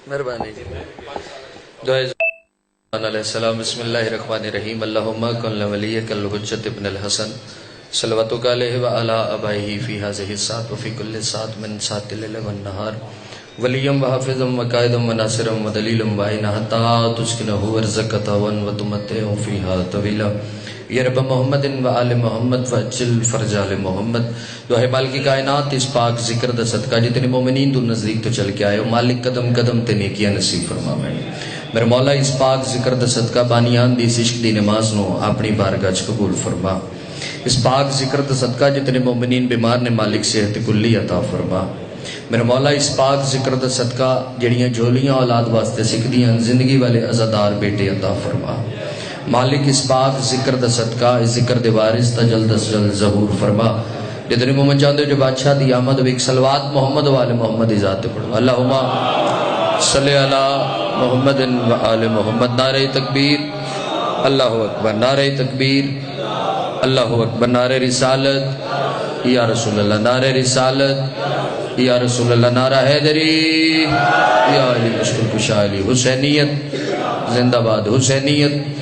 مہربانی دعائے علیہ السلام. بسم اللہ الرحمن الرحیم. اللہم کن ولیک الحجت ابن الحسن صلواتک علیہ وعلی آبائہ فی ہذہ الساعۃ وفی کل ساعۃ من ساعات اللیل والنہار ولیم وحافظ وقائد وناصر ودلیل وعین حتی تسکنہ ورزق طوعا وتمتع فیہا طویلا. یا رب محمد وآل محمد وعجل فرج آل محمد. دعائے مالک کائنات اس پاک ذکر دا صدقہ جتنے مومنین تو نزدیک تو چل کے آئے ہو مالک قدم قدم تے نیکیاں نصیب فرما. میں میرے مولا اس پاک ذکر دا صدقہ بانیان دی عشق دی نماز نو اپنی بارگاہ چ قبول فرما. اس پاک ذکر دا صدقہ جتنے مومنین بیمار نے مالک صحت کلی عطا فرما. میرے مولا اس پاک ذکر دا صدقہ جڑیاں جھولیاں اولاد واسطے سکھدیاں زندگی والے عزادار بیٹے عطا فرما. مالک اس پاک ذکر دا صدقہ اس ذکر دے وارث تا جلد از جلد ظہور فرما. جتنے مومن چاہتے جو بادشاہ دی آمد ایک صلوات محمد والے محمد ذات پڑھو. اللہم صلی علی محمد و آل محمد. نعرہ تکبیر اللہ اکبر. نعرہ تکبیر اللہ اکبر. نعرہ رسالت یا رسول اللہ. نعرہ رسالت یا رسول اللہ. نعرہ حیدری یا علی مشکل کشا علی. حسینیت زندہ باد. حسینیت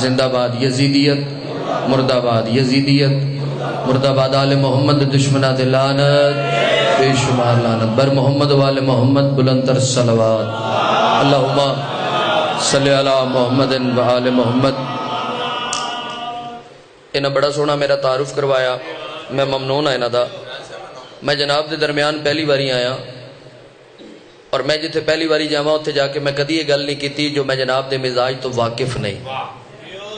زندہ باد. یزیدیت مرد آباد. یزیدیت مرد آباد. آل محمد دشمنہ لعنت بے شمار لعنت بر محمد وآل محمد بلندر صلوات. اللہم صلی علی محمد وآل محمد. انہاں بڑا سونا میرا تعارف کروایا. میں ممنون آئے نا دا. میں جناب دے درمیان پہلی باری آیا اور میں جتھے پہلی باری جاواں اتھے جا کے میں کدی یہ گل نہیں کیتی جو میں جناب دے مزاج تو واقف نہیں,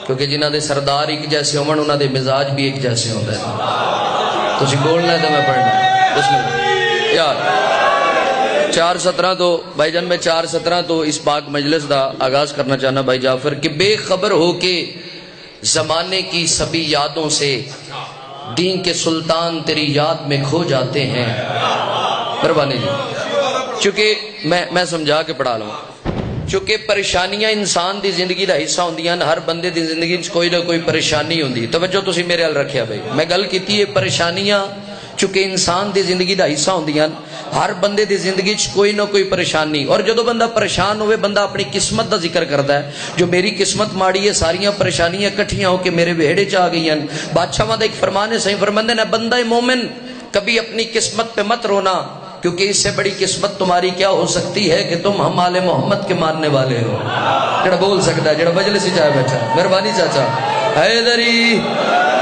کیونکہ جنہ دے سردار ایک جیسے ہون انہاں دے مزاج بھی ایک جیسے ہوندے ہیں. تسی بولنا ہے تو میں پڑھنا. بسم اللہ. یار 4:17 تو بھائی جان میں 4:17 تو اس پاک مجلس دا آغاز کرنا چاہنا بھائی جعفر کہ بے خبر ہو کے زمانے کی سبھی یادوں سے دین کے سلطان تیری یاد میں کھو جاتے ہیں. مہربانی جی. چونکہ میں سمجھا کے پڑھا لوں. چونکہ پریشانیاں انسان دی زندگی دا حصہ ہوندیاں. ہر بندے دی زندگی کوئی نہ کوئی پریشانی ہوندی. توجہ تسی میرے حال رکھیا بھائی. میں گل کیتی ہے پریشانیاں چونکہ انسان دی زندگی دا حصہ ہوندیاں. ہر بندے دی زندگی کوئی نہ کوئی پریشانی. اور جدو بندہ پریشان ہوئے بندہ اپنی قسمت دا ذکر کرتا ہے. جو میری قسمت ماڑی ہے ساریاں پریشانیاں کٹھیاں ہو کے میرے ویڑے چ آ گئی ہیں. بادشاہ دا ایک فرمان ہے صحیح فرماندے نے بندہ مومن کبھی اپنی قسمت پہ مت رونا, کیونکہ اس سے بڑی قسمت تمہاری کیا ہو سکتی ہے کہ تم ہم آل محمد کے ماننے والے ہو. جڑا بول سکتا ہے جڑا مجلس سے چاہے بیٹھا. مہربانی چاچا. حیدری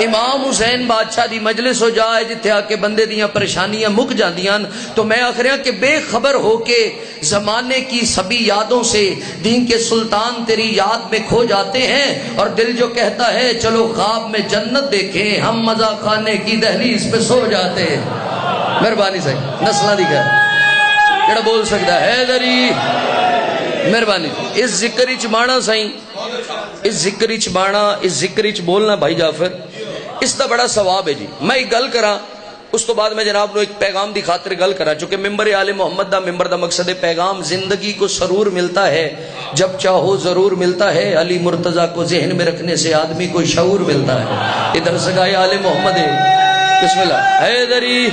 امام حسین بادشاہ دی مجلس ہو جائے جتھے آ کے بندے دیاں پریشانیاں مک جاندیاں. تو میں آخریاں کہ بے خبر ہو کے زمانے کی سبھی یادوں سے دین کے سلطان تیری یاد میں کھو جاتے ہیں. اور دل جو کہتا ہے چلو خواب میں جنت دیکھیں ہم مزہ خانے کی دہلیز پہ سو جاتے ہیں. مہربانی صحیح نسلہ دی گھر جڑا بول سکتا ہے حیدری. مہربانی اس ذکر اچ بانا سائیں, اس ذکر اچ بانا, اس ذکر اچ بولنا بھائی جعفر اس دا بڑا ثواب ہے جی. میں ایک گل کراں اس تو بعد میں جناب نو ایک پیغام دی خاطر گل کراں. چونکہ ممبر آل محمد دا ممبر دا مقصد پیغام زندگی کو سرور ملتا ہے جب چاہو ضرور ملتا ہے. علی مرتضیٰ کو ذہن میں رکھنے سے آدمی کو شعور ملتا ہے. ادھر سگائے آل محمد ہے. بسم اللہ. حیدری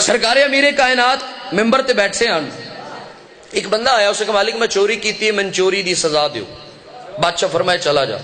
سرکار امیر کائنات ممبر تے بیٹھے ہیں. ایک بندہ آیا اسے کہ مالک میں چوری کیتی ہے میں چوری دی سزا دیو. بادشاہ فرمائے چلا جا.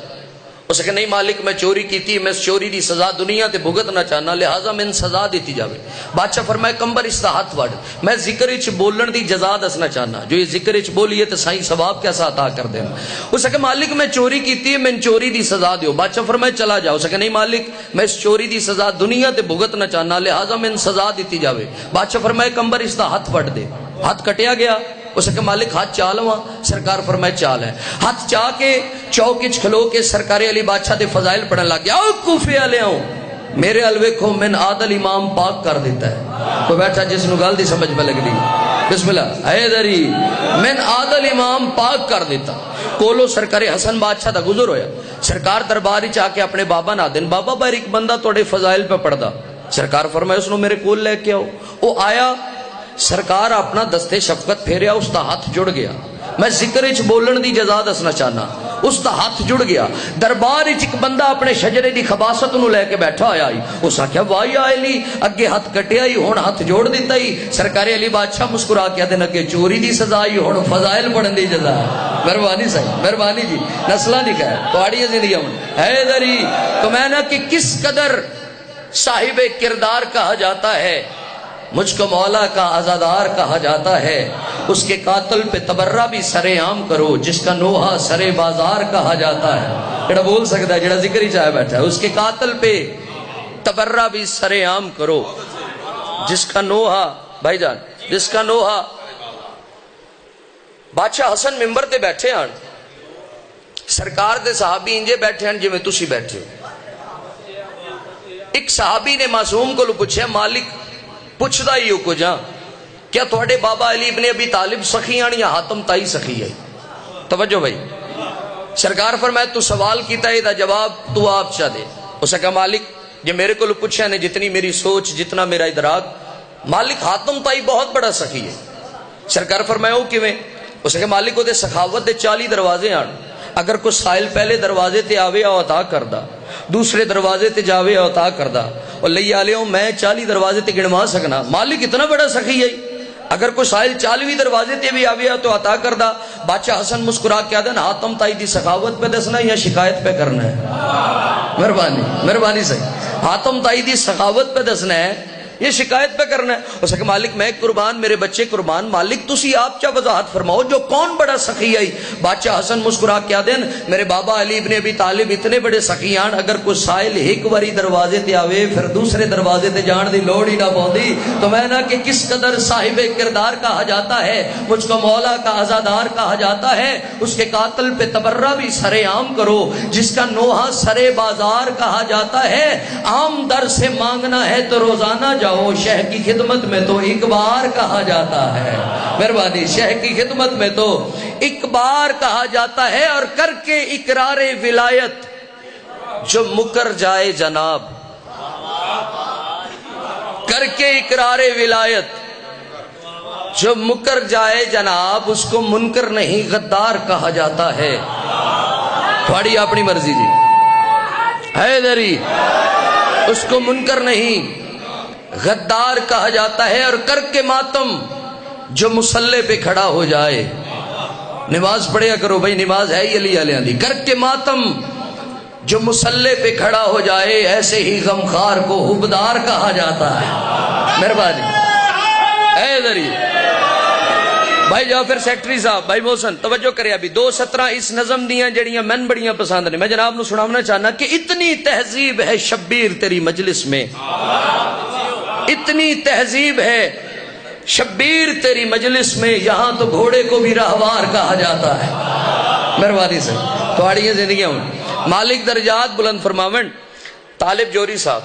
اسے کہ نہیں مالک میں چوری کیتی ہے میں اس چوری دی سزا دنیا تے بھگتنا چاہنا لہذا میں سزا دیتی جاوے. بادشاہ فرمائے کمبر اس دا ہاتھ وڈ میں ذکر اچ بولن دی جزا دسنا چاہنا جو یہ ذکر اچ بولیے تے سائیں ثواب کیسا عطا کر دینا. اسے کہ مالک میں چوری کیتی ہے میں چوری دی سزا دیو. بادشاہ فرمائے چلا جا. اسے کہ نہیں مالک میں اس چوری دی سزا دنیا تے بھگتنا چاہنا لہذا میں سزا دیتی جاوے. بادشاہ فرمائے کمبر اس دا ہاتھ وڈ دے. ہاتھ کٹیا گیا. اسے کہ مالک ہاتھ چال ہوا. سرکار فرمائے چال ہے. ہاتھ چاہ کے چوک اچ کھلو کے سرکار علی بادشاہ دے فضائل پڑھن لگ گیا. او کوفے والے آؤ میرے الوے کو من عادل امام پاک کر دیتا ہے. کوئی بیٹھا جس نو گل دی سمجھ میں لگ لی. بسم اللہ. حیدری من عادل امام پاک کر دیتا. کولو سرکار حسن بادشاہ دا گزر ہویا. سرکار دربار وچ آ کے اپنے بابا نادن بابا بار ایک بندہ توڑے فضائل پہ پڑھدا. سرکار فرمائے اس نو میرے کول لے کے آؤ. او آیا. سرکار اپنا دستے شفقت پھیریا اس دا ہاتھ جڑ گیا. میں ذکر اچ بولن دی جزا دسنا چاہنا. اس دا ہاتھ جڑ گیا. دربار وچ ایک بندہ اپنے شجرے دی خباست نو لے کے بیٹھا ہویا ہی. اس آکھیا واہ یا علی, اگے ہاتھ کٹیا ہی ہن ہاتھ جوڑ دیتا ہی. سرکار علی بادشاہ مسکرا کے آدھے اگے چوری دی سزا ہی ہن فضائل پڑھن دی جزا. مہربانی صاحب, مہربانی جی, نسلاں دی خیر تہاڈی زندگیاں ہے دری. تو میں نے کہ کس قدر صاحب کردار کہا جاتا ہے, مجھ کو مولا کا عزادار کہا جاتا ہے. اس کے قاتل پہ تبرہ بھی سرے عام کرو, جس کا نوحہ سرے بازار کہا جاتا ہے. جڑا بول سکتا ہے, جڑا ذکر ہی چاہے بیٹھا ہے. اس کے قاتل پہ تبرہ بھی سرے عام کرو, جس کا نوحہ, بھائی جان, جس کا نوحہ. بادشاہ حسن ممبر تے بیٹھے ہیں, سرکار دے صحابی انجے بیٹھے ہیں جویں تسی بیٹھے ہو. ایک صحابی نے معصوم کو پوچھا, مالک پوچھدا ہی ہو کو جا, کیا تھوڑے بابا علی ابن ابی طالب سخی ہیں یا حاتم تائی سخی ہے؟ توجہ بھائی. سرکار فرمایا تو سوال کیتا ہے, دا جواب تو آپ چاہ دے. اسے کہا مالک جو میرے کو پوچھا نے, جتنی میری سوچ, جتنا میرا ادراک, مالک حاتم تائی بہت بڑا سخی ہے. سرکار فرمایا وہ کیویں؟ اسے کہا مالک وہ دے سخاوت دے 40 دروازے آن, اگر کوئی سائل پہلے دروازے تے آوے او عطا کردہ, دوسرے دروازے تے جاوے او عطا کردہ, اور لئی آلے ہوں میں 40 دروازے تے گنوا سکنا. مالک اتنا بڑا سخی ہے, اگر کوئی سائل 40 دروازے تے بھی آوے تو عطا کردہ. بادشاہ حسن مسکرا کے آدھن حاتم تائی دی سخاوت پہ دسنا یا شکایت پہ کرنا ہے؟ مہربانی, مہربانی صحیح. حاتم تائی دی سخاوت پہ دسنا ہے یہ شکایت پہ کرنا ہے؟ اس کہ مالک میں قربان, میرے بچے قربان. مالک تسی آپ چا وضاحت فرماؤ جو کون بڑا سخی ہے؟ بادشاہ حسن مسکرا کیا دین, میرے بابا علی ابن ابی طالب اتنے بڑے سخیان, اگر کوئی سائل ایک واری دروازے تے آوے پھر دوسرے دروازے تے جان دی لوڑ ہی نہ پوندی. تو میں نہ کہ کس قدر صاحب کردار کہا جاتا ہے, مجھ کو مولا کا عزادار کہا جاتا ہے. اس کے قاتل پہ تبرہ بھی سرے عام کرو, جس کا نوحہ سرے بازار کہا جاتا ہے. عام در سے مانگنا ہے تو روزانہ جاؤ, شہ کی خدمت میں تو ایک بار کہا جاتا ہے. مہربانی, شہ کی خدمت میں تو ایک بار کہا جاتا ہے. اور کر کے اقرار ولایت جو مکر جائے جناب, کر کے اقرار ولایت جو مکر جائے جناب, اس کو منکر نہیں غدار کہا جاتا ہے. تھوڑی اپنی مرضی جی حیدری, اس کو منکر نہیں غدار کہا جاتا ہے. اور کر کے ماتم جو مسلح پہ کھڑا ہو جائے, نماز پڑھیا کرو بھائی, نماز ہے ہی علی علیہ دی. کر کے ماتم جو مسلح پہ کھڑا ہو جائے, ایسے ہی غمخوار کو حبدار کہا جاتا ہے. مہربانی اے ذری بھائی جعفر سیکٹری صاحب, بھائی محسن توجہ کرے. ابھی 2:17 اس نظم دیاں جڑیاں میں بڑیاں پسند نے, میں جناب نو سناونا چاہنا کہ اتنی تہذیب ہے شبیر تیری مجلس میں, اتنی تہذیب ہے شبیر تیری مجلس میں, یہاں تو گھوڑے کو بھی راہوار کہا جاتا ہے. مہربانی سے تھوڑی زندگیاں ہوں. مالک درجات بلند فرماون, طالب جوری صاحب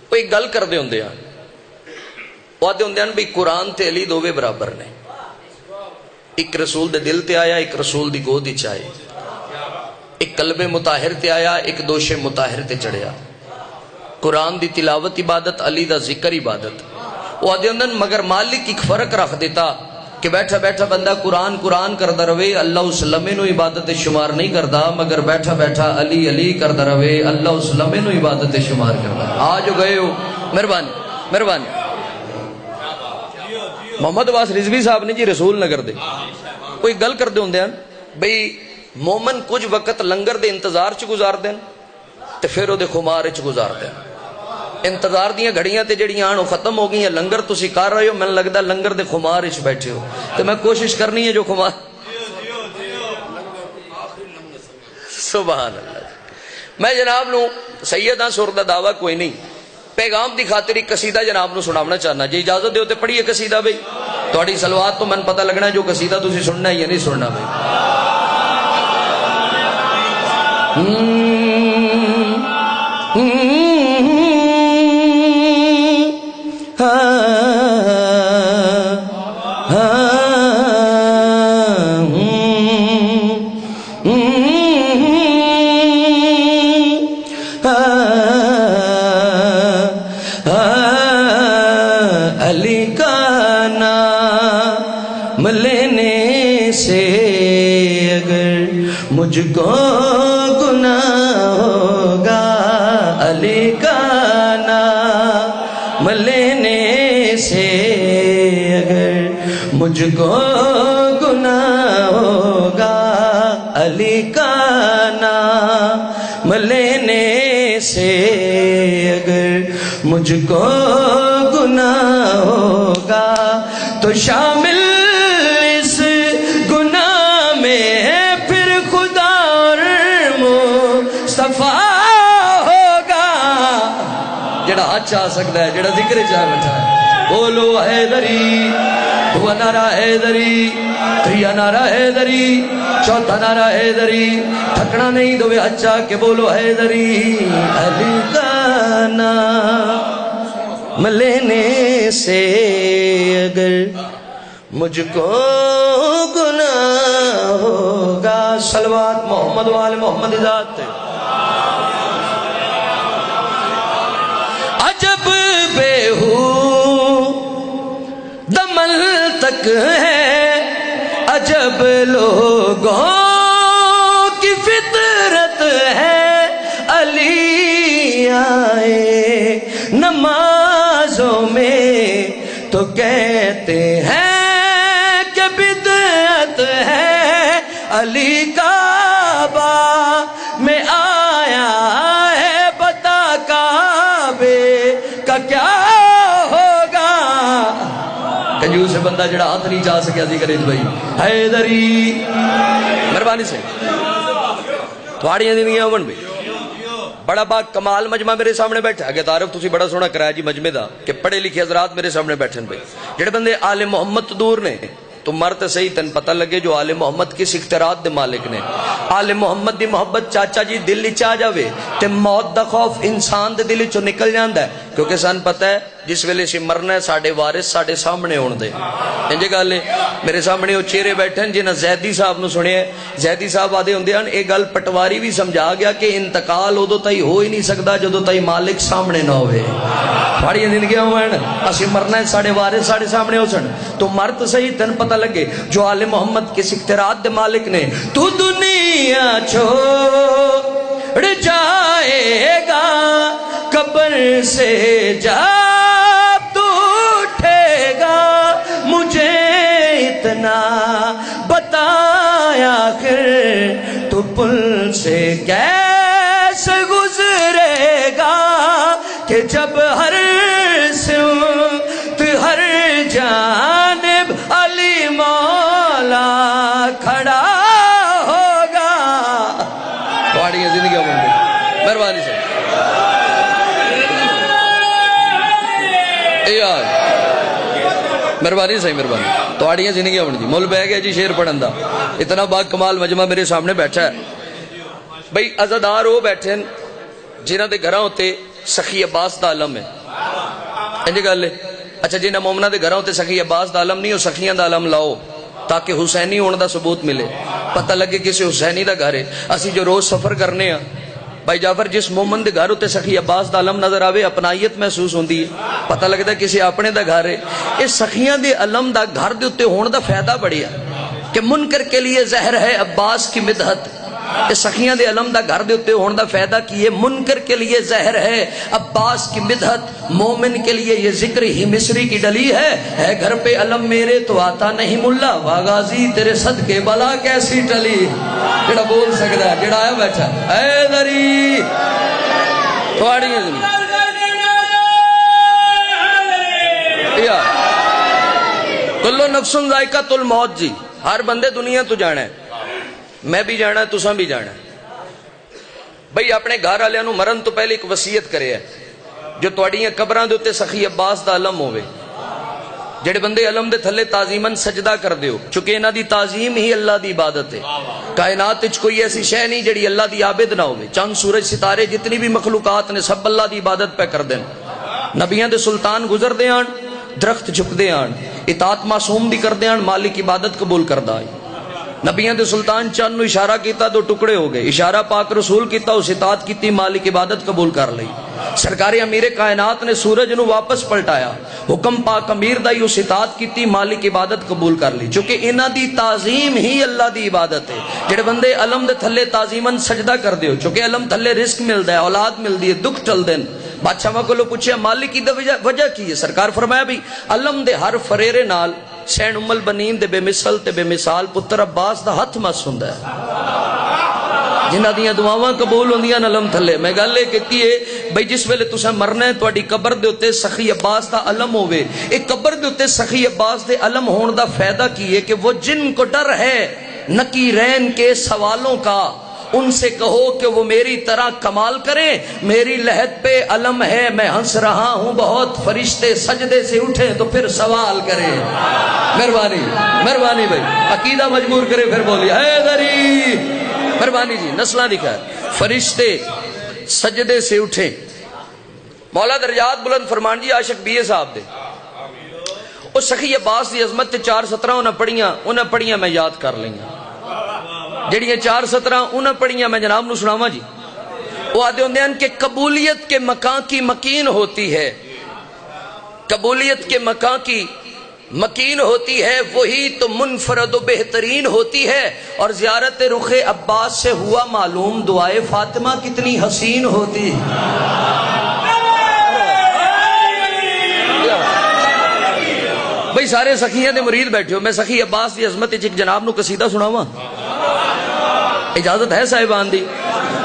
کوئی گل کر دے ہوندے ہیں, وہ آدھے ہوندے ہیں بھئی قرآن تے علی دووے برابر نے, ایک رسول دے دل تے آیا, ایک رسول دی گود وچ آئے, ایک قلب مطاہر تے آیا, ایک دوش مطاہر تے چڑھیا. قرآن دی تلاوت عبادت, علی دا ذکر عبادت. وہ آدھے ہوندے مگر مالک ایک فرق رکھ دیتا کہ بیٹھا بیٹھا بندہ قرآن کردا رہے, اللہ اس لمحے نو عبادت شمار نہیں کردا, مگر بیٹھا بیٹھا علی کردا رہے, اللہ اس لمحے نو عبادت شمار کردا. آ جو گئے ہو, مہربانی مہربانی. محمد عباس رضوی صاحب نے جی رسول نگر دے کوئی گل کر دے ہوندے ہیں بھئی مومن کچھ وقت لنگر دے انتظار چ گزار دیں تے پھر او دے خمار چ گزار دیں. انتظار دیاں گھڑیاں تے جڑیاں آن ختم ہو گئی, لنگر تسی کر رہے ہو, میں لگدا لنگر دے خمار وچ بیٹھے ہو. تے میں کوشش کرنی ہے جو خمار, سبحان اللہ. میں جناب نو سیداں سر دا دعویٰ کوئی نہیں, پیغام دی خاطر ایک قصیدہ جناب نو سناونا چاہنا. جی اجازت دیو تے پڑھیے قصیدہ بھئی, تھوڑی سلوات تو من پتہ لگنا جو قصیدہ تسی سننا ہے یا نہیں سننا بھئی. علی کا نام لینے سے اگر مجھ کو گناہ ہوگا علی کا نام لینے سے، اگر مجھ کو گناہ ہوگا علی کا نام لینے سے، اگر مجھ کو گناہ ہوگا تو شامل اس گناہ میں پھر خدا اور مصطفیٰ ہوگا۔ جڑا ہاتھ چاہ سکتا ہے، جڑا ذکر چاہ بیٹھا ہے، بولو حیدری، دو نعرہ حیدری، تریا نعرہ حیدری، چوتھا نعرہ حیدری، تھکنا نہیں، دو اچھا کہ بولو حیدری۔ علی کا نام لینے سے، اگر مجھ کو گناہ ہوگا، صلوات محمد وآل محمد ذات۔ عجب بیہو دمل تک ہے، عجب لوگوں کی فطرت ہے، علی آئے نمازوں میں تو کہتے ہیں کہ بدعت ہے، علی کعبہ میں آیا ہے، بتا کعبے کا کیا ہوگا۔ کنجوس سے بندہ جڑا ہاتھ نہیں جا سکیا ذکر اس بھائی حیدری، مہربانی سے تھوڑی زندگیاں ہون بھائی۔ بڑا با کمال مجمع میرے سامنے بیٹھا ہے، تعارف تسی بڑا سونا کرایا جی مجمع دا کہ پڑھے لکھے حضرات میرے سامنے بیٹھے ہیں بھائی۔ جڑے بندے آل محمد تو دور نے، تو مرد صحیح تن پتہ لگے جو آل محمد کس اختیارات دے مالک نے۔ آل محمد دی محبت چاچا جی دل وچ آ جاوے تے موت دا خوف انسان دے دل وچوں نکل جاندا ہے، کیونکہ سان پتہ ہے جس ویلے سے مرنا ہے ساڈے وارث ساڈے سامنے ہون دے۔ انجے گل ہے، میرے سامنے وہ چہرے بیٹھے ہیں جنہاں زیدی صاحب نو سنیا ہے، زیدی صاحب آدھے ہوندے ہیں اے گل پٹواری بھی سمجھا گیا کہ انتقال ادو تائی ہو ہی نہیں سکدا جدو تائی مالک سامنے نہ ہوئے۔ بڑی زندگیاں ہوئے اسی مرنا ہے ساڈے وارث ساڈے سامنے ہو سن، تو مرد صحیح تن پتہ لگے جو آل محمد کس اختیارات دے مالک نے۔ تو دنیا چھوڑ جائے گا قبر سے جب تو اٹھے گا، مجھے اتنا بتایا آخر تو پل سے کیسے گزرے گا کہ جب ہر سمت ہر جانب علی مولا کھڑا ہوگا۔ بڑی زندگی مہربانی سے مہربانی صحیح مہربانی تو آڑیاں زندگیاں بن جی مول بہ گیا جی شیر پڑھن دا۔ اتنا با کمال مجمع میرے سامنے بیٹھا ہے بھئی، عزادار وہ بیٹھے ہیں جنہاں دے گھراں ہوتے سخی عباس دا علم ہے۔ انجے گل ہے، اچھا جنہاں مومنہ دے گھراں ہوتے سخی عباس دا علم نہیں، وہ سخیاں دا علم لاؤ تاکہ حسینی ہونے دا ثبوت ملے، پتہ لگے کسی حسینی دا گھر ہے۔ اسی جو روز سفر کرنے ہیں بھائی جعفر، جس مومن دے گھر ہوتے سخی عباس دا علم نظر آوے اپنائیت محسوس ہوندی ہے، پتہ لگتا ہے کسی اپنے دا گھر ہے۔ اس سخیاں دے علم دا گھر دے ہوتے ہون دا فائدہ بڑھیا کہ منکر کے لیے زہر ہے عباس کی مدحت۔ اس سخیاں دے علم دا گھر دے ہوتے ہون دا فائدہ کی یہ منکر کے لیے زہر ہے عباس کی مدحت، مومن کے لیے یہ ذکر ہی مصری کی ڈلی ہے گھر پہ علم میرے تو آتا نہیں ملا، واغازی تیرے صدقے بلا کیسی ٹلی۔ جڑا بول سکتا ہے جڑا آیا بیٹھا اے دری تھوڑی کلو نفسن ذائقۃ الموت جی، ہر بندے دنیا تو جانا ہے، میں بھی جانا ہے تساں بھی جانا ہے۔ بھئی اپنے گھر والے نو مرن تو پہلے ایک وصیت کرے ہے جو تواڈیاں قبراں دے اوتے سخی عباس دا علم ہوے، جڑے بندے علم دے تھلے تعظیماً سجدہ کر دیو، چونکہ انہاں دی تعظیم ہی اللہ دی عبادت ہے۔ کائنات وچ کوئی ایسی شے نہیں جڑی اللہ دی عابد نہ ہوے، چند سورج ستارے جتنی بھی مخلوقات نے سب اللہ دی عبادت پہ کر دین۔ نبیاں دے سلطان گزر دے آن، درخت جھک دے آن، اطاعت معصوم دی کر دے آن، مالک عبادت قبول کردہ آئی۔ نبیاں دے سلطان چند نو اشارہ کیتا تو ٹکڑے ہو گئے، اشارہ پاک رسول کیتا اس اطاعت کیتی، مالک عبادت قبول کر لئی۔ سرکار امیر کائنات نے سورج نو واپس پلٹایا، حکم پاک امیر دا ہی اس اطاعت کیتی، مالک عبادت قبول کر لی، چونکہ انہاں دی تعظیم ہی اللہ دی عبادت ہے۔ جڑے بندے علم دے تھلے تعظیماً سجدہ کر دیو، چونکہ علم تھلے رزق ملدا ہے، اولاد ملدی ہے، دکھ ٹل دین۔ بادشاہ کو پوچھیا مالک کی وجہ کی ہے؟ سرکار فرمایا بھی علم دے ہر فریرے نال سین ام البنین دے بے مثل تے بے مثال پتر عباس دا ہاتھ مس ہوندا ہے، جنہاں دیاں دعاواں قبول ہوندیاں علم تھلے۔ میں گل یہ کیتی ہے بھئی جس ویلے تساں مرنا ہے تہاڈی قبر دے اوتے سخی عباس دا علم ہوے، ایک قبر دے اوتے سخی عباس دے علم ہون دا فائدہ کی ہے کہ وہ جن کو ڈر ہے نکیرین کے سوالوں کا، ان سے کہو کہ وہ میری طرح کمال کریں، میری لحد پہ علم ہے، میں ہنس رہا ہوں بہت، فرشتے سجدے سے اٹھیں تو پھر سوال کریں۔ مہربانی مہربانی بھائی، عقیدہ مجبور کرے پھر بولی حیدری، مہربانی جی، نسلہ دکھائے، فرشتے سجدے سے اٹھیں۔ مولا درجات بلند فرمان جی عاشق بی اے صاحب دے وہ سخی عباس دی عظمت تے 4:17 انہیں پڑھیاں میں یاد کر لیں۔ جڑیاں 4:17 انہیں پڑھیاں میں جناب نو سناواں جی۔ وہ آدھے ہوندے ہیں کہ قبولیت کے مکان کی مکین ہوتی ہے، قبولیت کے مکان کی مکین ہوتی ہے، وہی تو منفرد و بہترین ہوتی ہے، اور زیارت رخ عباس سے ہوا معلوم دعائے فاطمہ کتنی حسین ہوتی ہے۔ بھئی سارے سخیاں دے مرید بیٹھے ہو، میں سخی عباس دی عظمت ایک جناب نو قصیدہ سناواں، اجازت ہے صاحبان دی؟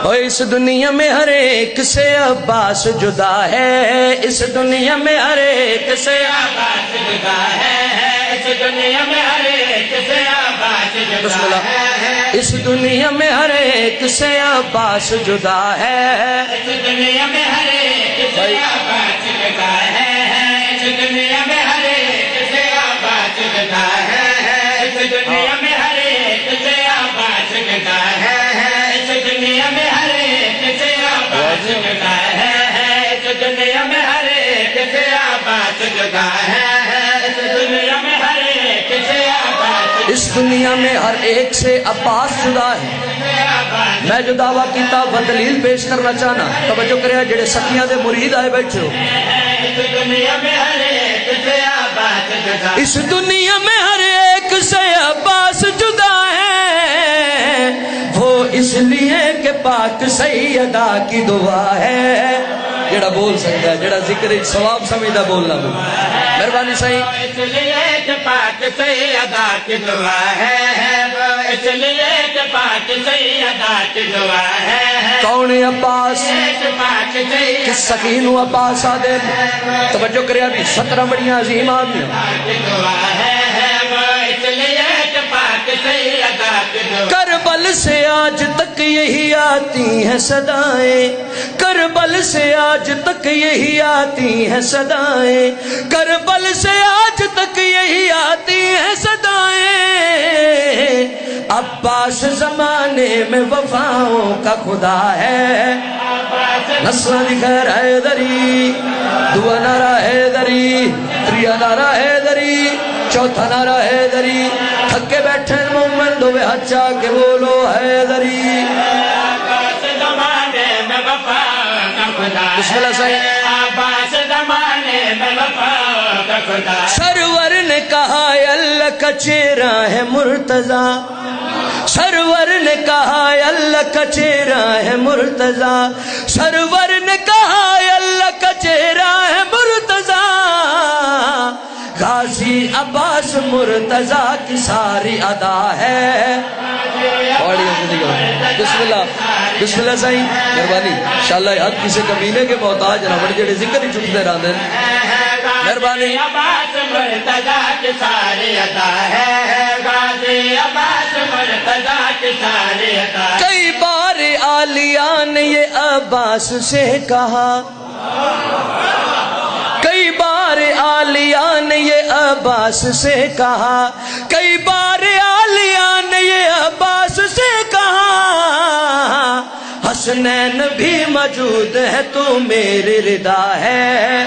اور اس دنیا میں ہر ایک سے عباس جدا ہے، اس دنیا میں ہر ایک سے عباس جدا ہے، اس دنیا میں ہر ایک سے عباس جدا ہے، اس دنیا میں ہر ایک سے عباس جدا ہے، اس دنیا میں ہر ایک سے عباس جدا ہے، اس دنیا میں ہر ایک سے عباس جدا ہے، اس دنیا میں ہر ایک سے عباس جدا ہے، اس دنیا میں ہر ایک سے عباس جدا ہے، اس دنیا میں ہر ایک سے عباس جدا ہے، اس دنیا میں ہر ایک سے عباس، اس دنیا میں ہر ایک سے عباس جدا ہے۔ میں جو دعویٰ کیتا وہ دلیل پیش کرنا چاہنا، توجہ کرے جڑے سخیاں دے مرید آئے بیٹھے ہو۔ اس دنیا میں ہر ایک سے عباس جدا، اس دنیا میں ہر ایک سے عباس جدا ہے، وہ اس لیے کہ پاک سیدہ کی دعا ہے۔ جڑا بول سکتا ہے، جڑا ذکر ثواب سمجھدا بولنا، مہربانی صحیح۔ اس لیے کہ پاک سیدہ کی دعا ہے، اس لیے کہ پاک سیدہ کی دعا ہے۔ کون عباس کس سکین و عباس آدھے، توجہ کریا بھی 17 بڑیاں عظیم آدمی کربل سے آج تک یہی آتی ہیں صدائیں، کربل سے آج تک یہی آتی ہیں صدائیں، کربل سے آج تک یہی آتی ہیں صدائیں، عباس زمانے میں وفاؤں کا خدا ہے۔ نسلہ دی خیر حیدری، دعا نعرہ حیدری، تریا نعرہ حیدری، چوتھا نعرہ حیدری، تھکے بیٹھے مومن دوے ہچا کے بولو حیدری۔ عباس زمانے میں وفاؤں کا خدا ہے، بسم اللہ صحیح۔ عباس زمانے میں وفاؤں کا خدا ہے۔ سرور نے کہا اللہ کا چہرہ ہے مرتضیٰ، سرور نے کہا اللہ کا چہرہ ہے مرتضیٰ، سرور نے کہا اللہ کا چہرہ ہے مرتضیٰ، غازی عباس مرتضیٰ کی ساری ادا ہے۔ بسم اللہ بسم اللہ صحیح، مہربانی انشاءاللہ حد کسی کمینے کے محتاج نہ بڑے جڑے ذکر ہی چھٹتے رہتے ہیں، مہربانی۔ عباس مرتضیٰ کی ساری ادا ہے، غازی عباس مرتضیٰ کی ساری ادا ہے۔ کئی بار عالیہ نے یہ عباس سے کہا، کئی بار عالیہ نے یہ عباس سے کہا، کئی بار عالیہ نے یہ عباس سے کہا، حسنین بھی موجود ہے تو میری رضا ہے۔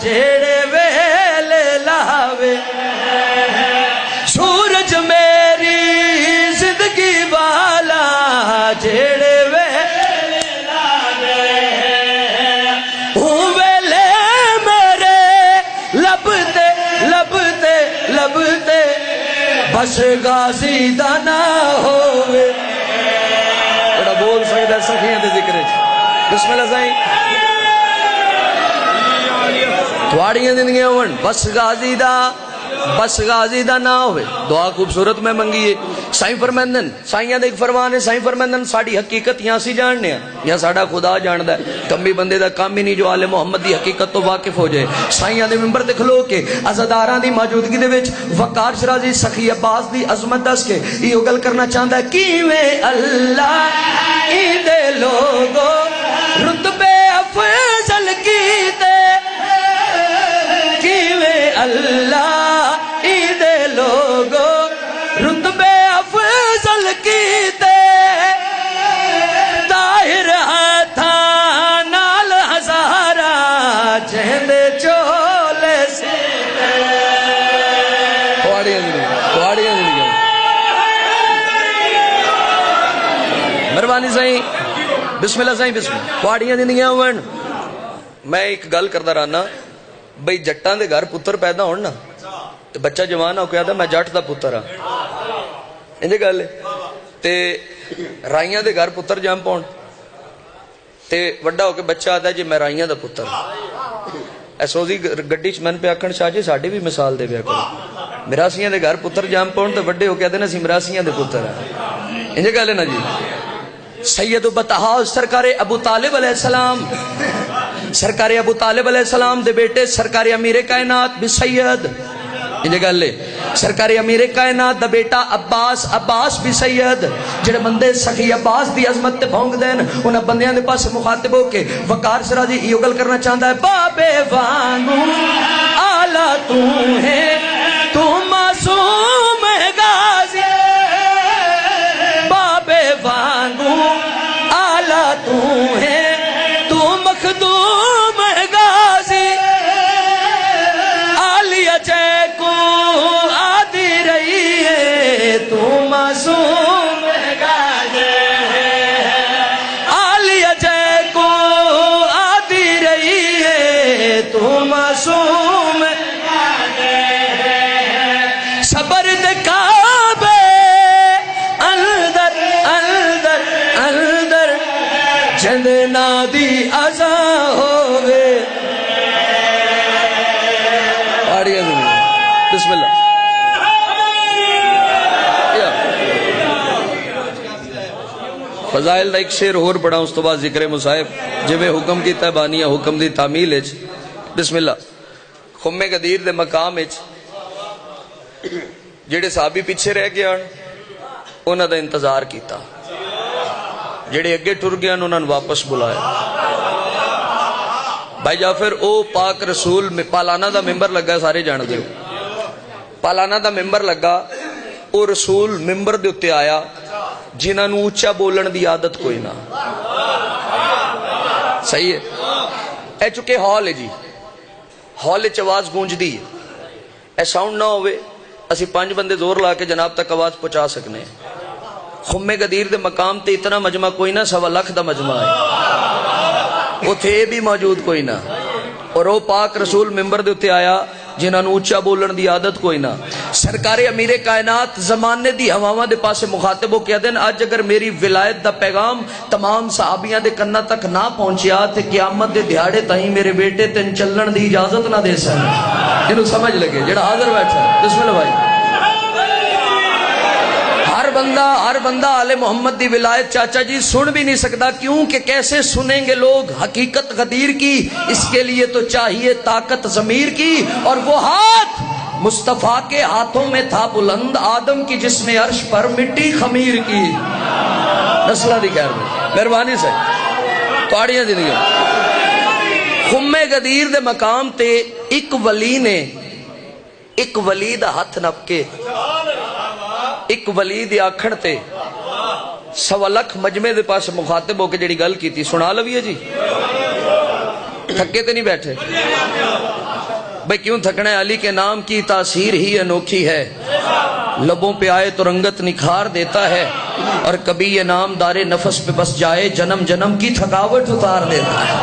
جھیڑے ویلے لاوے سورج میری زندگی والا جھیڑے ویلے لاوے ہوں ویلے میرے لبتے لبتے لبتے بس غازی دا نہ ہووے بڑا بول سکتا سخیاں دے ذکر بسم اللہ سائیں تھوڑیاں زندگیاں ہون بس غازی دا نہ ہوئے دعا خوبصورت میں منگیے سائیں فرمیندن سائیاں دے ایک فرمان ہے سائیں فرمیندن ساڑی حقیقت یہاں سی جاننے ہیں یا ساڑا خدا جاندہ ہے کمی بندے دا کام ہی نہیں جو آل محمد دی حقیقت تو واقف ہو جائے سائیاں دے ممبر دے کھلو کے عزاداراں دی موجودگی دے وچ وقار شرازی سخی عباس دی عظمت دس کے یہ گل کرنا چاہتا ہے کیویں اللہ دے لوگو رتبے افضل کیتے کیویں اللہ دے لوگو رتبے افضل کیتے طاہر ہاتھاں نال ہزارہ چہندے چولے سیتے کوڑیاں زندگی مہربانی سائیں بسم اللہ سائیں بسم اللہ کوڑیاں زندگیاں ہوئن میں ایک گل کردا رہنا بھئی جٹاں دے گھر پتر پیدا ہون نا تے بچہ جوان ہو کے آتا میں جٹ دا پتر ہاں انجھے گل ہے تے رائیاں دے گھر پتر جام پاؤن تے وڈا ہو کے بچہ آتا ہے جی میں رائیاں دا پتر ایسوزی گڈی چ من پہ آکھن شاہ جی ساڈی بھی مثال دے پیا کرو مراسیاں دے گھر پتر جام پاؤن تے وڈے ہو کے آتے نا سی مراسیاں دے پتر ہیں انجھے گل ہے نا جی سید بطحا سرکار ابو طالب علیہ السلام سرکار ابو طالب علیہ السلام دے بیٹے سرکار امیر کائنات بھی سید انجھے گل لے سرکار امیر کائنات دا بیٹا عباس بھی سید جڑے بندے سخی عباس دی عظمت تے بھونگ دین انہاں بندیاں دے پاس مخاطب ہو کے وقار سرازی یہ گل کرنا چاہتا ہے بابے وانگو آلہ تو ہے تو معصوم غازی بابے وانگو آلہ تو ہے تو مخدوم غازی آلیہ جے کو آدھی رہی ہے تو معصوم غازی آلیہ جے کو آدھی رہی ہے تو معصوم غازی صبر دے کعبے اندر اندر اندر جند نادی ازا ہوئے بسم اللہ فضائل دا ایک شعر اور پڑھا اس تو بعد ذکر مصائب جب حکم کی تیبانیہ حکم دی تعمیل ہے بسم اللہ خم غدیر دے مقام ہے جڑے صحابی پیچھے رہ گیا انہاں دا انتظار کیتا جڑے اگے ٹر گیا انہاں واپس بلایا بھائی جعفر او پاک رسول میں پالانا دا ممبر لگا سارے جان دے پالانا دا ممبر لگا او رسول ممبر دے اتے آیا جنہاں نو اونچا بولن دی عادت کوئی نہ صحیح ہے اے چکے ہال ہے جی ہال چ آواز گونج دی اے ساؤنڈ نہ ہوئے اسی 5 بندے زور لا کے جناب تک آواز پہنچا سکنے خم غدیر دے مقام تے اتنا مجمع کوئی نہ 1.25 لاکھ دا مجمع ہے وہ تھے بھی موجود کوئی نہ اور وہ پاک رسول ممبر دے اتے آیا جنہاں نو اونچا بولن دی عادت کوئی نہ سرکار امیر کائنات زمانے دی ہواواں دے پاسے مخاطب ہو کے دن اج اگر میری ولایت دا پیغام تمام صحابیاں دے کنا تک نہ پہنچیا تے قیامت دے دیہاڑے تائیں میرے بیٹے تین چلن دی اجازت نہ دے سن جنوں سمجھ لگے جڑا حاضر بیٹھا ہے بسم اللہ بھائی ہر بندہ آل محمد دی ولایت چاچا جی سن بھی نہیں سکتا کیوں کہ کیسے سنیں گے لوگ حقیقت غدیر کی اس کے لیے تو چاہیے طاقت ضمیر کی اور وہ ہاتھ مصطفیٰ کے ہاتھوں میں تھا بلند آدم کی جس میں عرش پر مٹی خمیر کی نسلہ دی کہہ رہے مہربانی سے توڑیاں زندگی خم غدیر دے مقام تے ایک ولی دا ہاتھ نپ کے ایک ولی دی آکھن تے 1.25 لاکھ مجمع دے پاس مخاطب ہو کے جڑی گل کی تھی سنا لویے جی تھکے تے نہیں بیٹھے بھائی کیوں تھکنا ہے؟ علی کے نام کی تاثیر ہی انوکھی ہے، لبوں پہ آئے تو رنگت نکھار دیتا ہے، اور کبھی یہ نام دار نفس پہ بس جائے جنم جنم کی تھکاوٹ اتار دیتا ہے۔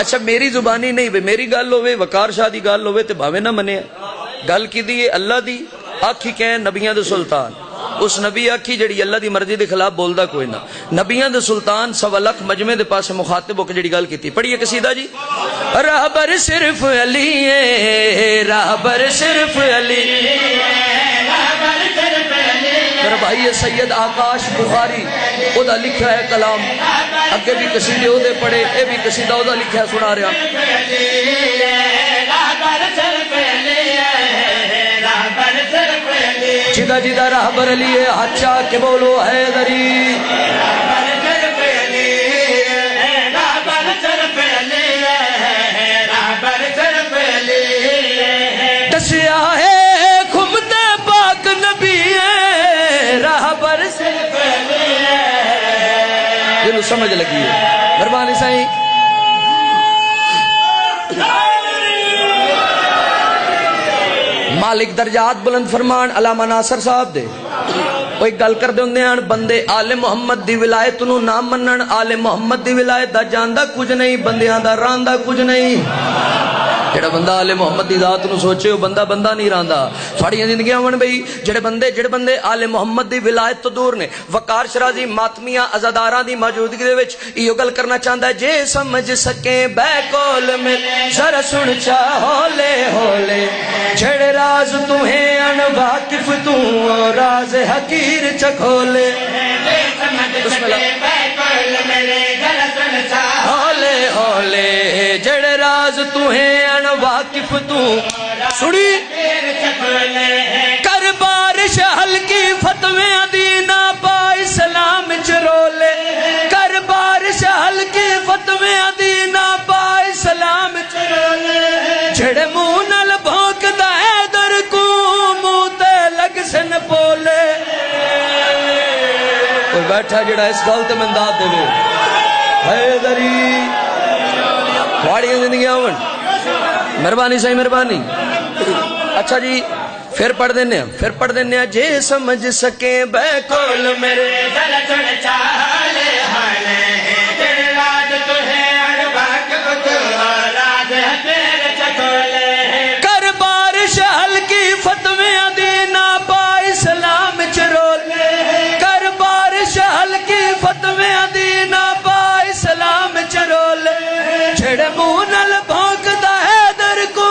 اچھا میری زبانی نہیں بھئی، میری گل ہوئے، وقار شاہ دی گل ہوئے تے بھاوے نہ منے، گل کی دی اللہ دی آکھی کہیں نبیاں دے سلطان، اس نبی آکھی جڑی اللہ دی مرضی دے خلاف بولدا کوئی نہ، نبیاں دے سلطان سوا لکھ مجمع دے پاسے مخاطب ہو کے جڑی گل کیتی، پڑھیے قصیدہ جی۔ راہبر صرف علی ہے، راہبر صرف علی میرا بھائی ہے سید آکاش بخاری، او دا لکھا ہے کلام، اگے بھی قصیدے او دے پڑھے، اے بھی قصیدہ او دا لکھا ہے سنا رہا۔ جدہ جدہ راہبر علی ہے، ہاتھ چاہ کے بولو حیدری۔ دسیا ہے خمد پاک نبی ہے، راہبر صرف علی ہے۔ یہ لو سمجھ لگی ہے، مہربانی سائیں۔ مالک درجات بلند فرمان علامہ ناصر صاحب دے کوئی گل کر دے ہوندے ہیں بندے آل محمد دی ولایت نو نہ منن، آل محمد دی ولایت دا جاندا کچھ نہیں، بندیاں دا راندا کچھ نہیں۔ جڑا بندہ آل محمد دی ذات نو سوچے وہ بندہ بندہ نہیں راندا۔ تھوڑیاں زندگیاں ون بھئی جڑے بندے آل محمد دی ولایت تو دور نے، وقار شرازی ماتمیاں عزاداراں دی موجودگی دے وچ ایو گل کرنا چاہندا ہے، جے سمجھ سکیں بے کول میں ذرا سن چا ہولے ہولے، جڑے راز تمہیں ان واقف تو راز حقیر چکھولے، بسم اللہ ہولے ہولے، جڑے راز تمہیں ان واقف تو سڑی کر بارش ہلکی فتویں دینا پا اسلام چرولے، کر بارش ہلکی فتویں دینا پا اسلام چرولے، جڑے منہ نال بھونکدا ہے در کو منہ تے لگ سن پولے۔ کوئی بیٹھا جڑا اس گل تے منداد دے وے حیدری تھوڑیاں زندگیاں ہون، مہربانی صحیح مہربانی۔ اچھا جی پھر پڑھ دینے ہیں، جے سمجھ سکیں بے کول میرے دل چڑ چاہلے ہانے، تیرے راج تو ہے اڑواک تو راز ہے تیرے چکولے، کر بارش ہلکی فتویں دینا پا اسلام چرولے، کر بارش ہلکی فتویں دینا پا اسلام چرولے، چھڑے منہ نال بھونکدا ہے در کو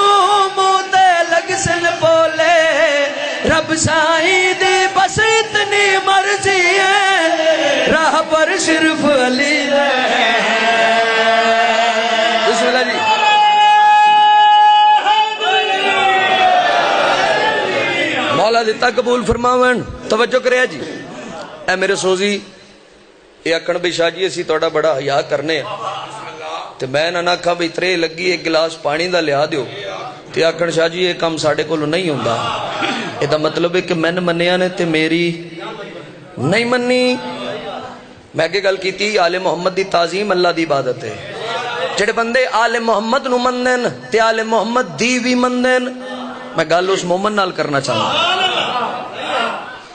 منہ تے لگ سن پولے، رب سائیں دی بس اتنی مرضی ہے، راہ پر صرف علی ہے۔ بسم اللہ جی۔ مولا دیتا قبول فرماون، توجہ کرے جی۔ اے میرے سوزی یہ اکھن بھی شاہ جی اسی توڑا بڑا حیا کرنے تے میں نہ کھا بھی ترے لگی ایک گلاس پانی دا لیا دیو تے اکھن شاہ جی یہ کام ساڑھے کو نہیں ہوندہ، یہ دا مطلب ہے کہ میں نے منیا نے تے میری نہیں منی۔ میں کہ گل کی تھی آل محمد دی تعظیم اللہ دی عبادت ہے، جڑے بندے آل محمد نو مندن تے آل محمد دی بھی مندن، میں گل اس مومن نال کرنا چاہتا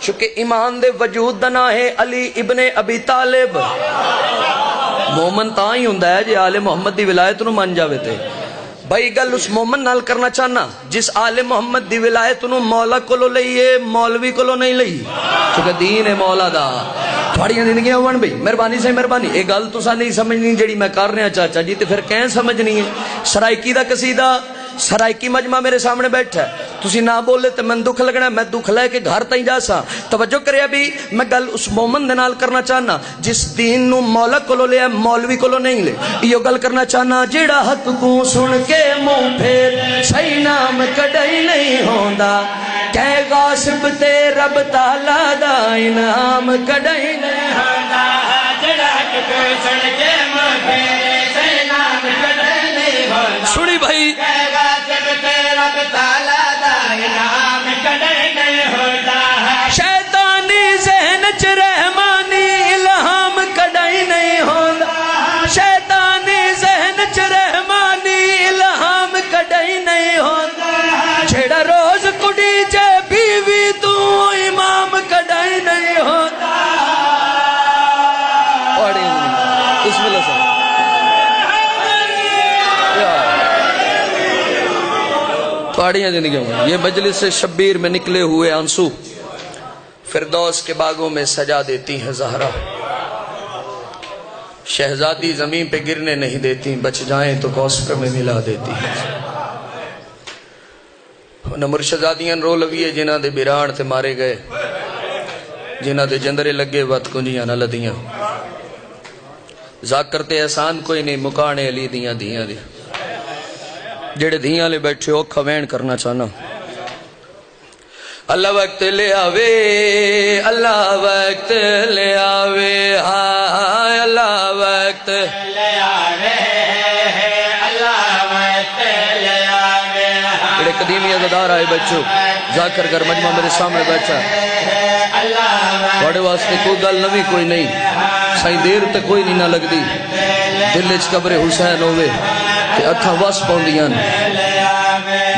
چونکہ ایمان دے وجود دنا ہے علی ابن ابی طالب، مومن تا ہی ہوندہ ہے جے آل محمد دی ولایت نو مان جاوے تے۔ بھائی گل اس مومن نال کرنا چاہنا جس آل محمد دی ولایت نو مولا کولو لئیے مولوی کولو نہیں لئی، چونکہ دین ہے مولا دا۔ تھوڑیاں زندگیاں ہوਣ بھئی مہربانی سے مہربانی، ایک گل تسا نہیں سمجھنی جڑی میں کر رہا چاچا جی تے پھر کہیں سمجھنی ہے۔ سرائکی دا قصیدہ سرائکی مجمع میرے سامنے بیٹھا ہے، تسی نہ بولے تو میں دکھ لگنا، میں دکھ لے کے گھر تائیں جا سا۔ توجہ کرے ابھی میں گل اس مومن دے نال کرنا چاہنا جس دین نو مولا کولو لے مولوی کولو نہیں لے، یہ گل کرنا چاہنا جیڑا حق کو سن کے منہ پھیر صحیح نام کڈائی نہیں ہوندا، کہ غاصب تے رب تعالی دا انعام کڈائی نہیں ہوندا، جیڑا حق کو سن کے منہ پھیر صحیح نام کڈائی نہیں ہوندا۔ سنی بھائی شیطانی ذہن چ رحمانی الہام کڈائی نہیں ہوندا، شیطانی ذہن چ رحمانی الہام کڈائی پہاڑیاں زندگیوں میں یہ مجلس سے شبیر میں نکلے ہوئے آنسو فردوس کے باغوں میں سجا دیتی ہیں زہرا، شہزادی زمین پہ گرنے نہیں دیتی، بچ جائیں تو کوثر میں ملا دیتی ہیں۔ نہ مرشدادیاں رو لویے جنہ دے بیران تے مارے گئے، جنہ دے جندرے لگے وقت کنجیاں نہ لدیاں، ذاکر تے احسان کوئی نہیں مکانے علی دیاں دیاں دی جڑے دیاں لے بیٹھے اوکھا وین کرنا چاہنا۔ اللہ وقت لے آوے، اللہ وقت لے آوے، ہائے اللہ وقت لے آوے، اللہ وقت لے آوے۔ بڑے قدیمی عزادار آئے بچوں، ذاکر گر مجمع میرے سامنے بیٹھا، بڑے واسطے کوئی گل نوی کوئی نہیں، سائیں دیر تک کوئی نہیں نہ لگ دی، دل اچ قبر حسین ہوئے کہ اکھا وس پوندیاں۔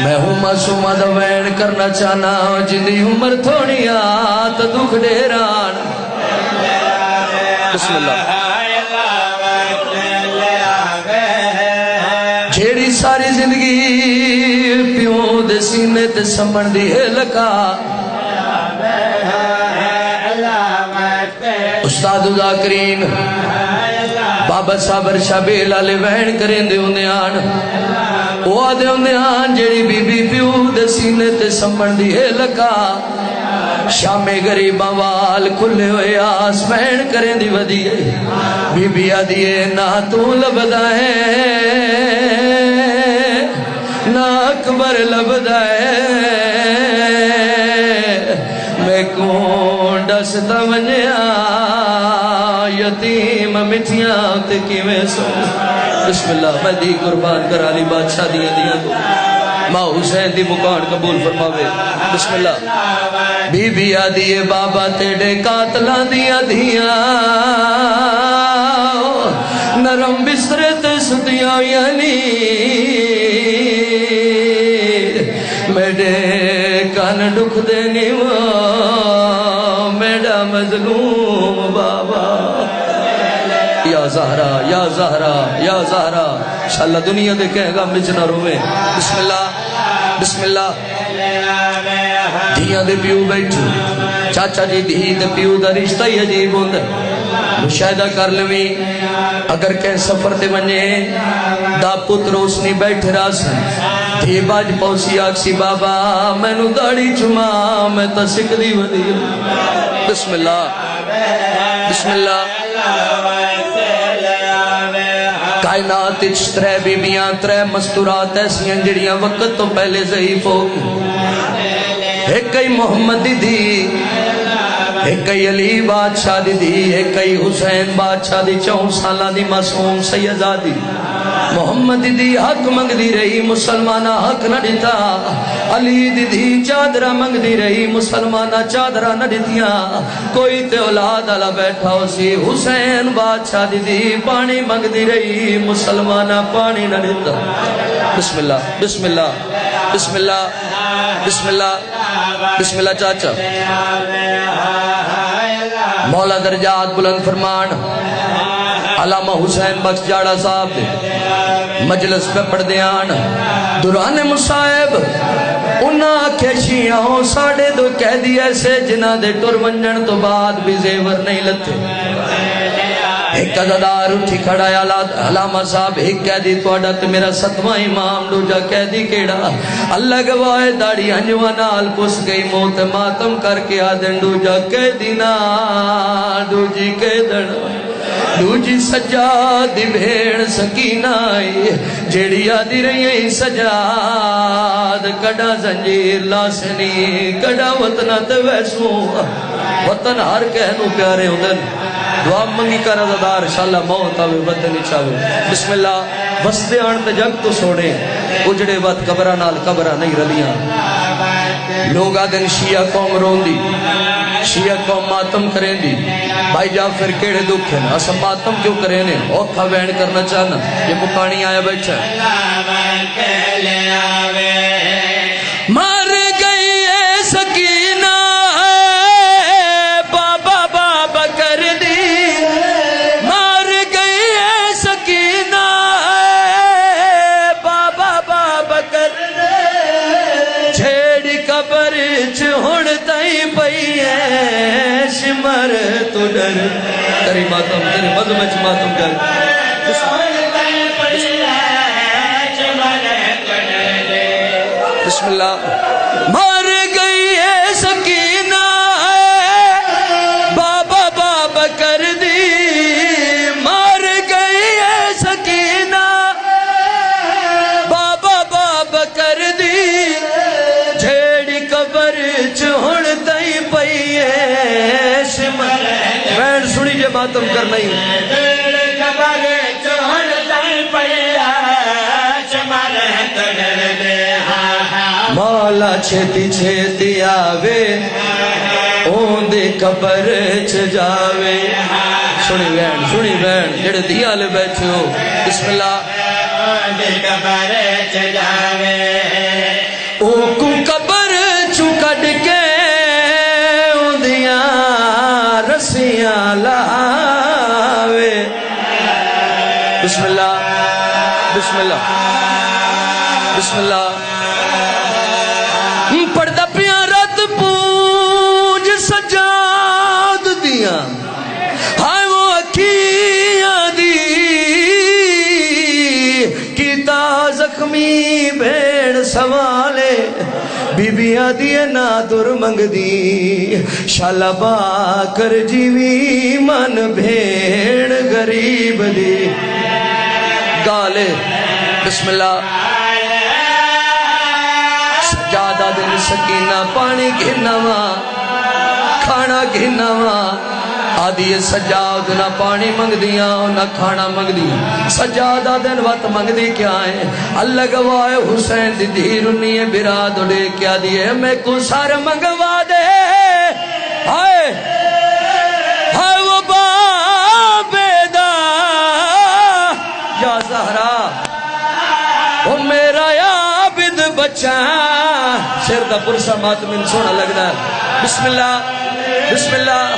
میں ہوں معصومہ دا وین کرنا چاہنا، جندی عمر تھوڑی آت دکھ ڈیران۔ بسم اللہ۔ جیڑی ساری زندگی پیوں دے سینے تے سمن دی ہے لکا، استاد ذاکرین بابا صابر شابیل آلے وین کریں دے انہیں آن، وہ آدھے انہیں آن جیڑی بی بی پیو دے سینے تے سمن دی ہے لکا، شام غریباں وال کھلے ہوئے آس وین کریں دی ودیے، بی بی آدھیے نہ تو لبدا ہے نہ اکبر لبدا ہے، میں کون ڈستا ونیا یتیم مٹھیاں تے کیویں سو۔ بسم اللہ۔ میں دی قربان کر علی بادشاہ دیاں دیاں تو ماں حسین دی مکان قبول فرماوے۔ بسم اللہ۔ بی بی آدیے بابا تیڑے قاتلاں دیاں دیاں، نرم بسترے تے ستیاں یعنی میرے کان ڈکھ دے نیواں میرا مظلوم بابا۔ یا زہرا یا زہرا یا زہرا، انشاءاللہ دنیا دے کہے گا مجھ نہ روے۔ بسم اللہ بسم اللہ۔ دھیاں دے پیو بیٹھو، چاچا جی دھی دے پیو دا رشتہ ہی عجیب ہوندہ، مشاہدہ کر لویں اگر کہیں سفر تے منجے دا پتر اس نے بیٹھ راسن، دھی باج پوسی آکسی بابا میں نو داڑی چما میں تا سکھ دی ودی۔ بسم اللہ بسم اللہ۔ کائنات اچ ترے بیبیاں ترے مستورات ایسیاں جڑیاں وقت تو پہلے ضعیف ہو گئی، ایک کئی محمد دی دی، ایک کئی علی بادشاہ دی دی، ایک کئی حسین بادشاہ دی 4 سالہ دی معصوم سیدہ دی۔ محمد دی حق منگ دی رہی مسلمانہ حق نہ دیتا، علی دی چادرہ منگ دی رہی مسلمانہ چادرہ نہ دیتیاں، کوئی تے اولاد علا بیٹھا ہو سی، حسین بادشاہ دی پانی منگ دی رہی مسلمانہ پانی نہ دیتا۔ بسم اللہ بسم اللہ بسم اللہ بسم اللہ بسم اللہ۔ چاچا مولا درجات بلند فرمان علامہ حسین بخش جاڑا صاحب دے مجلس پہ پڑھ دیان دوران مصائب انہاں آکھے شیعوں ساڑھے 2 قیدی ایسے جنہ دے ٹر منجن تو بعد بھی زیور نہیں لتے۔ ایک عزادار اٹھی کھڑا ہے علامہ صاحب، ایک قیدی توڑا تے میرا 7واں امام دوجا قیدی کیڑا، اللہ گواہ داڑی انجوانال پس گئی موت ماتم کر کے آدن دوجا قیدی نا دوجی قیدن دوجی سجاد بھیڑ سکینہ آئی جیڑی آدھی رہی سجاد کڑا زنجیر لاسنی کڑا وطنہ ویسوں وطن ہر کہنو پیارے ہوندن۔ دعا منگی کر عزادار انشاءاللہ موت آوے وطن چاہوے۔ بسم اللہ۔ وستے آنتے جگ تو سوڑے اجڑے وقت قبرہ نال قبرہ نہیں رلیاں، لوگ آدھن شیعہ قوم رون دی، شیعہ قوم ماتم کریں دی، بھائی جعفر کیڑے دکھ ہیں اسا ماتم کیوں کریں نے اوکھا وین کرنا چاہنا۔ یہ مکانی آیا بیٹھا مار گئی ہے سکینہ بابا بابا کر دی، مار گئی ہے سکینہ بابا بابا کر دی، ڈر تیری ماتم تیری مذہب وچ ماتم کر بسم اللہ مر گئی ہے سکینہ بابا بابا کر دی مر گئی ہے سکینہ بابا بابا کر دی جھیڑی قبر چ ہن تئی پئی ہے بہن سنی جے ماتم کرنا ہی قبر چ ہن تئی پئی ہے مولا چھتی چھتی آوے اون دے قبر چ جاوے سنی بہن جڑے دیا لے بیٹھے ہو بسم اللہ اون دے قبر چ جاوے او کو قبر چ کڈ کے اون دیاں رسیاں لاوے بسم اللہ بسم اللہ بسم اللہ پڑھدا پیاں رات پونج سجاد دیاں ہائے وہ اکھیاں دی کیتا زخمی بھیڑ سوالے بیبیاں دیے نا در منگ دی شالا با کر جیوی من بھیڑ غریب دی گالے بسم اللہ سجادہ دن سکینہ پانی گھنوا کھانا گھنوا آدھی سجاد نہ پانی منگ دیا نہ کھانا منگ دی سجادہ دن وقت منگ دی کیا ہے اللہ گوائے حسین دی دھی رنی ہے براد اڑے کیا دیئے میں کو سار منگوا دے ہائے ہائے وہ بابیدہ یا زہرا وہ میرا عابد بچہ شیر دا پرسا ماتمین سونا لگنا ہے بسم اللہ بسم اللہ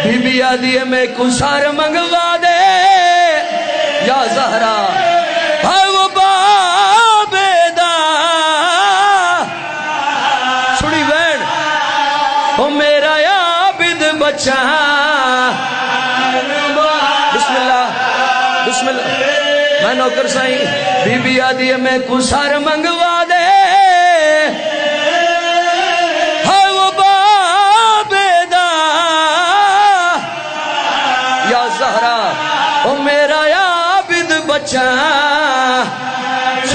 بی بی آدھی ہے میں کسار منگوا دے یا زہرا ہائے وہ بابیدہ سڑی وین وہ میرا عابد بچہ بسم اللہ بسم اللہ میں نوکر سائیں بی بی آدھی ہے میں کسار منگوا دے ہائے وہ بابیدہ یا زہرا وہ میرا عابد بچہ